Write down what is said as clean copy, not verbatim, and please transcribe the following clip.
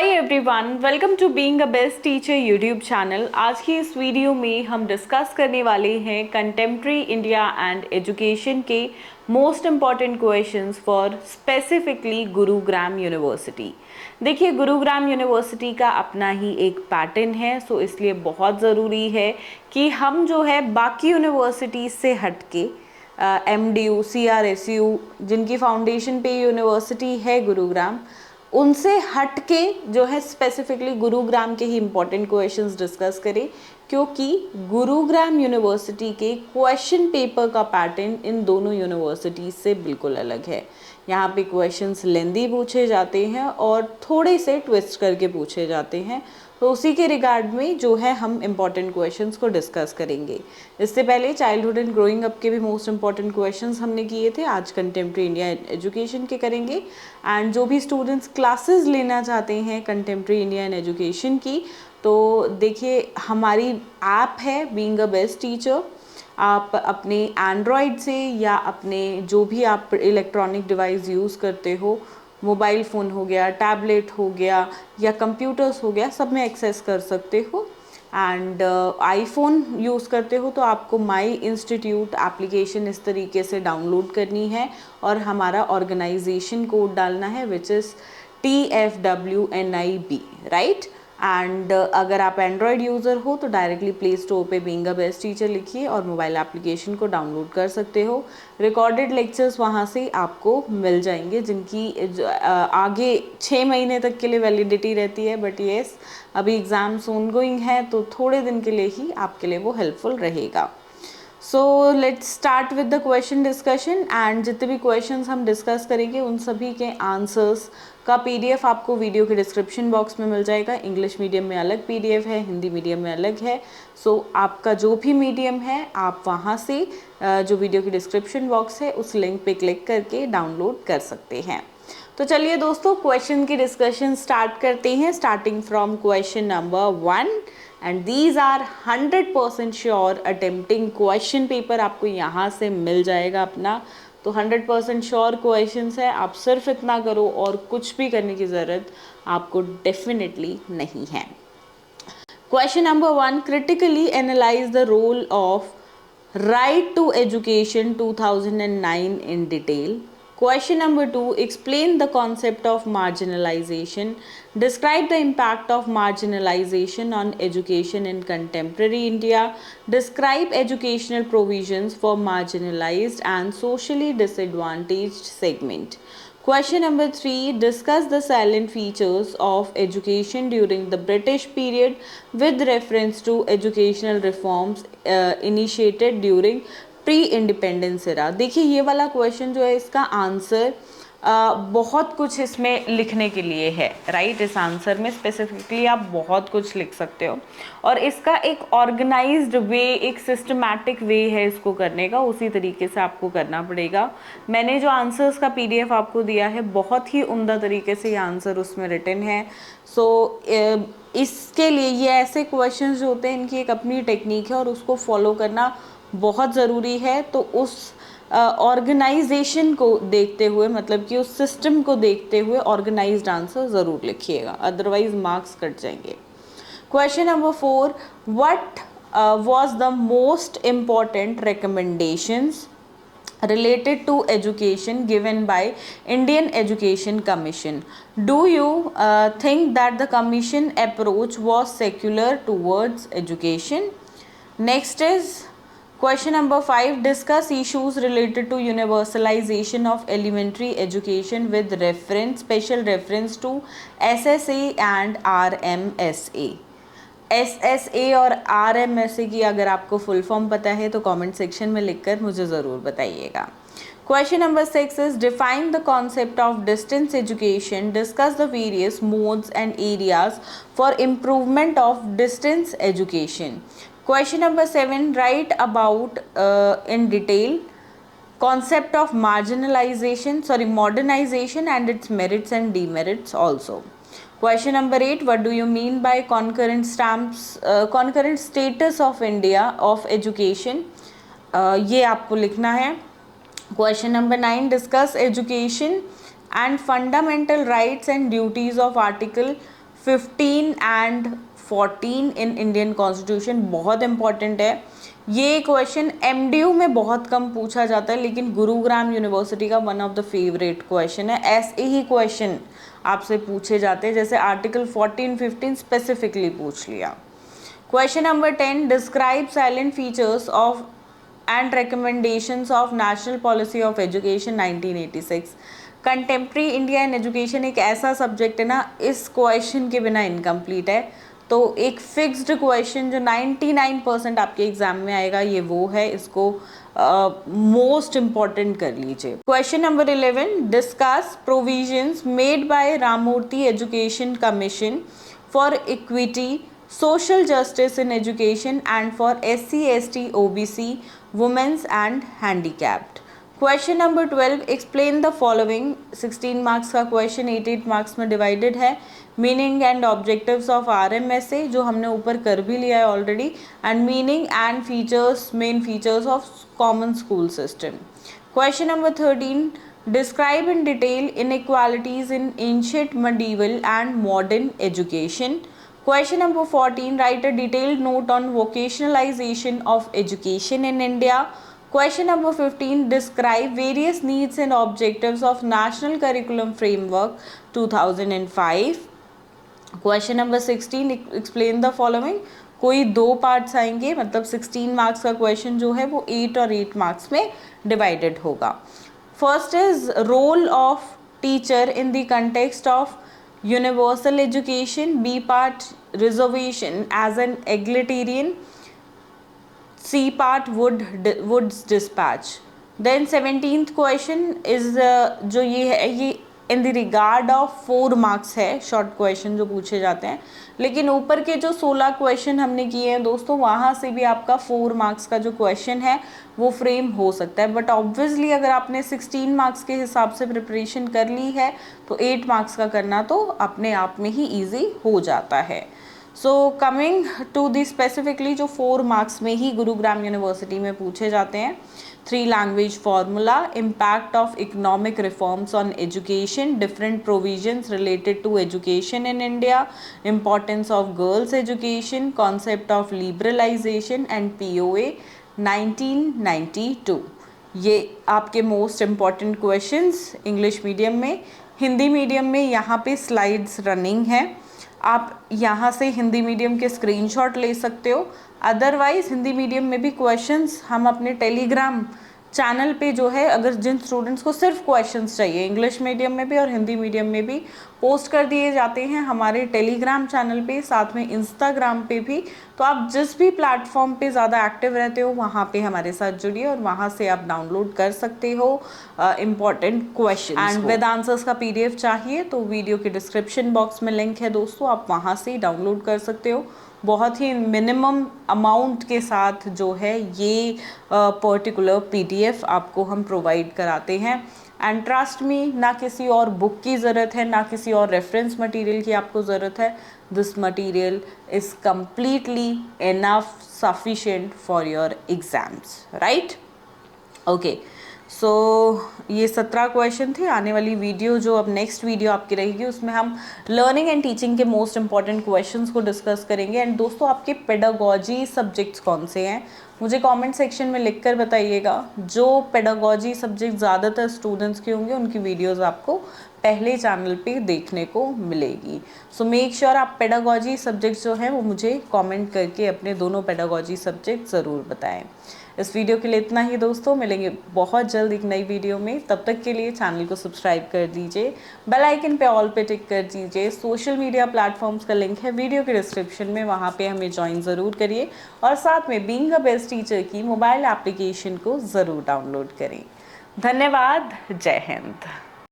Hi everyone, welcome to being a best teacher YouTube channel. आज की इस video में हम डिस्कस करने वाले हैं कंटेम्प्रेरी इंडिया एंड एजुकेशन के most important questions for specifically Gurugram university. देखिए, गुरुग्राम यूनिवर्सिटी का अपना ही एक पैटर्न है, सो इसलिए बहुत ज़रूरी है कि हम जो है बाकी यूनिवर्सिटीज़ से हटके MDU, CRSU जिनकी फाउंडेशन पे यूनिवर्सिटी है गुरुग्राम, उनसे हट के जो है स्पेसिफिकली गुरुग्राम के ही इम्पॉर्टेंट क्वेश्चंस डिस्कस करें, क्योंकि गुरुग्राम यूनिवर्सिटी के क्वेश्चन पेपर का पैटर्न इन दोनों यूनिवर्सिटीज़ से बिल्कुल अलग है। यहाँ पे क्वेश्चंस लेंदी पूछे जाते हैं और थोड़े से ट्विस्ट करके पूछे जाते हैं, तो उसी के रिगार्ड में जो है हम इम्पॉर्टेंट क्वेश्चंस को डिस्कस करेंगे। इससे पहले चाइल्डहुड एंड ग्रोइंग अप के भी मोस्ट इम्पॉर्टेंट क्वेश्चंस हमने किए थे, आज कंटेम्प्रेरी इंडिया एजुकेशन के करेंगे। एंड जो भी स्टूडेंट्स क्लासेस लेना चाहते हैं कंटेम्प्रेरी इंडिया एंड एजुकेशन की, तो देखिए हमारी ऐप है बीइंग अ बेस्ट टीचर। आप अपने एंड्रॉयड से या अपने जो भी आप इलेक्ट्रॉनिक डिवाइस यूज़ करते हो, मोबाइल फ़ोन हो गया, टैबलेट हो गया या कंप्यूटर्स हो गया, सब में एक्सेस कर सकते हो। एंड आईफोन यूज़ करते हो तो आपको माई इंस्टीट्यूट एप्लीकेशन इस तरीके से डाउनलोड करनी है और हमारा ऑर्गेनाइजेशन कोड डालना है, which is TFWNIB, right. And अगर आप एंड्रॉयड यूज़र हो तो डायरेक्टली प्ले स्टोर पे बीइंग अ बेस्ट टीचर लिखिए और मोबाइल एप्लीकेशन को डाउनलोड कर सकते हो। रिकॉर्डेड लेक्चर्स वहाँ से आपको मिल जाएंगे, जिनकी आगे 6 महीने तक के लिए वैलिडिटी रहती है, बट येस अभी एग्ज़ाम्स ऑनगोइंग है तो थोड़े दिन के लिए ही आपके लिए वो हेल्पफुल रहेगा। So let's start with the question discussion. And जितने भी क्वेश्चंस हम डिस्कस करेंगे उन सभी के आंसर्स का PDF आपको वीडियो के डिस्क्रिप्शन बॉक्स में मिल जाएगा। इंग्लिश मीडियम में अलग PDF है, हिंदी मीडियम में अलग है। सो आपका जो भी मीडियम है आप वहाँ से जो वीडियो की डिस्क्रिप्शन बॉक्स है उस लिंक पे क्लिक करके डाउनलोड कर सकते हैं। तो चलिए दोस्तों, क्वेश्चन की डिस्कशन स्टार्ट करते हैं, starting from question number 1। And these are 100% sure attempting question paper आपको यहाँ से मिल जाएगा अपना। तो 100% श्योर क्वेश्चंस है, आप सिर्फ इतना करो और कुछ भी करने की ज़रूरत आपको डेफिनेटली नहीं है। Question number 1, critically analyse the role of right to education 2009 in detail. Question number 2, explain the concept of marginalization. Describe the impact of marginalization on education in contemporary India. Describe educational provisions for marginalized and socially disadvantaged segment. Question number 3, discuss the salient features of education during the British period with reference to educational reforms initiated during pre independence era. देखिए ये वाला question जो है, इसका answer बहुत कुछ इसमें लिखने के लिए है, राइट। इस आंसर में स्पेसिफिकली आप बहुत कुछ लिख सकते हो और इसका एक ऑर्गेनाइज्ड वे, एक सिस्टमैटिक वे है इसको करने का, उसी तरीके से आपको करना पड़ेगा। मैंने जो आंसर्स का PDF आपको दिया है, बहुत ही उम्दा तरीके से ये आंसर उसमें रिटन है। सो इसके लिए ये ऐसे क्वेश्चंस जो होते हैं, इनकी एक अपनी टेक्निक है और उसको फॉलो करना बहुत ज़रूरी है। तो उस ऑर्गेनाइजेशन को देखते हुए, मतलब कि उस सिस्टम को देखते हुए ऑर्गेनाइज्ड आंसर ज़रूर लिखिएगा, अदरवाइज मार्क्स कट जाएंगे। Question number 4, what was the most important recommendations related to education given by Indian Education Commission? Do you think that the commission approach was secular towards education? Next is question number 5, discuss issues related to universalization of elementary education with special reference to SSA and RMSA. SSA और RMSA की अगर आपको full form पता है तो comment section में लिखकर मुझे ज़रूर बताइएगा। Question number 6 is define the concept of distance education. Discuss the various modes and areas for improvement of distance education. Question number 7, write about in detail concept of modernization and its merits and demerits also. Question number 8, what do you mean by concurrent status of India of education? ये आपको लिखना है। Question number 9, discuss education and fundamental rights and duties of Article 15 and 14 in Indian constitution बहुत important है। ये question MDU में बहुत कम पूछा जाता है, लेकिन गुरुग्राम यूनिवर्सिटी का one of the favourite question है। ऐसे ही क्वेश्चन आपसे पूछे जाते हैं, जैसे आर्टिकल 14, 15 स्पेसिफिकली पूछ लिया। Question number 10, describe salient features of and recommendations of national policy of education 1986। Contemporary India in education एक ऐसा सब्जेक्ट है ना, इस क्वेश्चन के बिना इनकम्प्लीट है। तो एक फिक्स्ड क्वेश्चन जो 99% आपके एग्जाम में आएगा, ये वो है, इसको मोस्ट इम्पॉर्टेंट कर लीजिए। Question number 11, discuss provisions made by Ramamurthi education commission for equity, social justice in education and for SC, ST, OBC, women's and handicapped. Question number 12, explain the following। 16 marks का question 8 marks में divided है। meaning and objectives of RMSA जो हमने ऊपर कर भी लिया है already, and meaning and features, main features of common school system। Question number 13, describe in detail inequalities in ancient, medieval and modern education। Question number 14, write a detailed note on vocationalization of education in India। Question number 15, describe various needs and objectives of National Curriculum Framework 2005। Question number 16, explain the following। कोई 2 parts आएंगे, मतलब 16 marks का question जो है वो 8 और 8 marks में divided होगा। First is role of teacher in the context of universal education। B part, reservation as an egalitarian। C part, Wood's dispatch। Then 17th question is जो ये है, ये in the regard of 4 marks है, short question जो पूछे जाते हैं। लेकिन ऊपर के जो 16 क्वेश्चन हमने किए हैं दोस्तों, वहाँ से भी आपका 4 मार्क्स का जो क्वेश्चन है वो फ्रेम हो सकता है। बट ऑब्वियसली अगर आपने 16 मार्क्स के हिसाब से प्रिपरेशन कर ली है तो 8 मार्क्स का करना तो अपने आप में ही ईजी हो जाता है। So coming to the specifically जो 4 मार्क्स में ही गुरुग्राम यूनिवर्सिटी में पूछे जाते हैं, 3 language formula, impact of economic reforms on education, different provisions related to education in India, importance of girls education, concept of liberalisation and POA 1992। ये आपके most important questions English medium में। Hindi medium में यहाँ पे स्लाइड्स रनिंग है, आप यहाँ से हिंदी मीडियम के स्क्रीनशॉट ले सकते हो। अदरवाइज हिंदी मीडियम में भी क्वेश्चंस हम अपने टेलीग्राम चैनल पे जो है, अगर जिन स्टूडेंट्स को सिर्फ क्वेश्चंस चाहिए, इंग्लिश मीडियम में भी और हिंदी मीडियम में भी पोस्ट कर दिए जाते हैं हमारे टेलीग्राम चैनल पे, साथ में इंस्टाग्राम पे भी। तो आप जिस भी प्लेटफॉर्म पे ज़्यादा एक्टिव रहते हो वहाँ पे हमारे साथ जुड़िए और वहाँ से आप डाउनलोड कर सकते हो important question. And with answers का PDF चाहिए तो वीडियो के डिस्क्रिप्शन बॉक्स में लिंक है दोस्तों, आप वहाँ से डाउनलोड कर सकते हो। बहुत ही मिनिमम अमाउंट के साथ जो है ये पर्टिकुलर PDF आपको हम प्रोवाइड कराते हैं। एंड ट्रस्ट मी, ना किसी और बुक की ज़रूरत है, ना किसी और रेफरेंस मटेरियल की आपको ज़रूरत है। This material is completely enough sufficient for your exams, right? Okay, so ये 17 क्वेश्चन थे। आने वाली वीडियो जो अब नेक्स्ट वीडियो आपकी रहेगी उसमें हम लर्निंग एंड टीचिंग के मोस्ट इंपॉर्टेंट क्वेश्चंस को डिस्कस करेंगे। एंड दोस्तों, आपके पेडागॉजी सब्जेक्ट्स कौन से हैं मुझे कमेंट सेक्शन में लिखकर बताइएगा। जो पेडागॉजी सब्जेक्ट ज़्यादातर स्टूडेंट्स के होंगे उनकी वीडियोज़ आपको पहले चैनल पे देखने को मिलेगी। सो मेक श्योर आप पेडागॉजी सब्जेक्ट्स जो हैं वो मुझे कमेंट करके अपने दोनों पेडागॉजी सब्जेक्ट ज़रूर बताएं। इस वीडियो के लिए इतना ही दोस्तों, मिलेंगे बहुत जल्द एक नई वीडियो में। तब तक के लिए चैनल को सब्सक्राइब कर दीजिए, बेल आइकन पे ऑल पे टिक कर दीजिए। सोशल मीडिया प्लेटफॉर्म्स का लिंक है वीडियो के डिस्क्रिप्शन में, वहाँ पे हमें ज्वाइन ज़रूर करिए और साथ में बीइंग अ बेस्ट टीचर की मोबाइल एप्लीकेशन को ज़रूर डाउनलोड करें। धन्यवाद, जय हिंद।